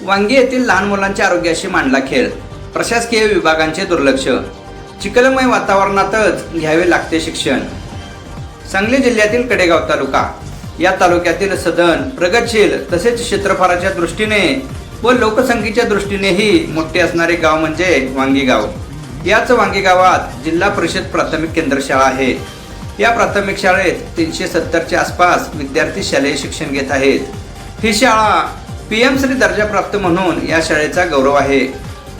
वांगी येथील लहान मुलांच्या आरोग्याशी मांडला खेळ, प्रशासकीय विभागांचे दुर्लक्ष, चिखलमय वातावरणातच घ्यावे लागते शिक्षण। सांगली जिल्ह्यातील कडेगाव तालुका, या तालुक्यातील सधन, प्रगतशील तसेच क्षेत्रफळाच्या दृष्टीने व लोकसंख्येच्या दृष्टीनेही मोठे असणारे गाव म्हणजे वांगी गाव। याच वांगी गावात जिल्हा परिषद प्राथमिक केंद्र शाळा आहे। या प्राथमिक शाळेत 370च्या आसपास विद्यार्थी शालेय शिक्षण घेत आहेत। ही शाळा PM श्री दर्जा प्राप्त म्हणून या शाळेचा गौरव आहे।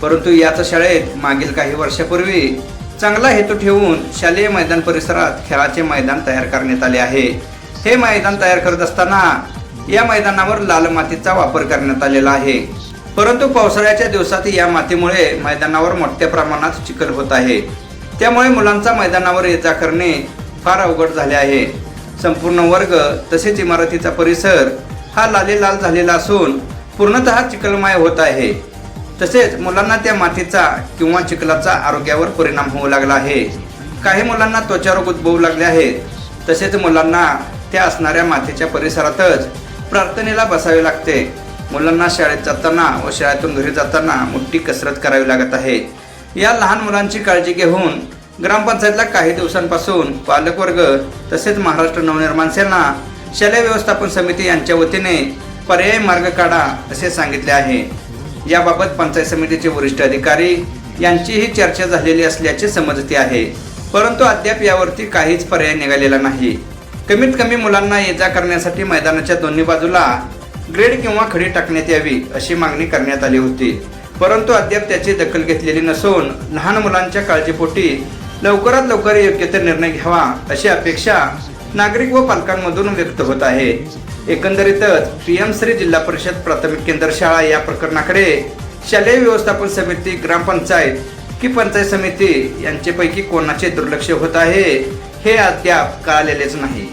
परंतु याच शाळेत मागील काही वर्षापूर्वी चांगला हेतू ठेवून शालेय मैदान परिसरात खेळाचे मैदान तयार करण्यात आले आहे। हे मैदान तयार करत असताना या मैदानावर लाल मातीचा वापर करण्यात आलेला आहे। परंतु पावसाळ्याच्या दिवसात या मातीमुळे मैदानावर मोठ्या प्रमाणात चिखल होत आहे। त्यामुळे मुलांचा मैदानावर ये-जा करणे फार अवघड झाले आहे। संपूर्ण वर्ग तसेच इमारतीचा परिसर हा लाल झालेला असून पूर्णतः चिखलमय होत आहे। तसेच मुलांना त्या मातीचा किंवा चिखलाचा आरोग्यावर परिणाम होऊ लागला आहे। काही मुलांना त्वचारोग उद्भवू लागले आहेत। तसेच मुलांना त्या असणाऱ्या मातीच्या परिसरातच प्रार्थनेला बसावे लागते। मुलांना शाळेत जाताना व शाळेतून घरी जाताना मोठी कसरत करावी लागत आहे। या लहान मुलांची काळजी घेऊन ग्रामपंचायतला काही दिवसांपासून पालकवर्ग तसेच महाराष्ट्र नवनिर्माण सेना, शालेय व्यवस्थापन समिती यांच्या वतीने पर्यायी मार्ग काढा असे सांगितले आहे। याबाबत पंचायत समितीचे वरिष्ठ अधिकारी यांचीही चर्चा झालेली असल्याचे समजते आहे। परंतु अद्याप यावरती काहीच पर्याय निघालेला नाही। कमीत कमी मुलांना ये-जा करण्यासाठी मैदानाच्या दोन्ही बाजूला ग्रेड किंवा खडी टाकण्यात यावी अशी मागणी करण्यात आली होती। परंतु अद्याप त्याची दखल घेतलेली नसून लहान मुलांच्या काळजीपोटी लवकरात लवकर योग्य ते निर्णय घ्यावा अशी अपेक्षा नागरिक व पालकांमधून व्यक्त होत आहे। एकंदरीतच PM श्री जिल्हा परिषद प्राथमिक केंद्र शाळा या प्रकरणाकडे शालेय व्यवस्थापन समिती, ग्रामपंचायत की पंचायत समिती यांच्यापैकी कोणाचे दुर्लक्ष होत आहे हे अद्याप कळालेलेच नाही।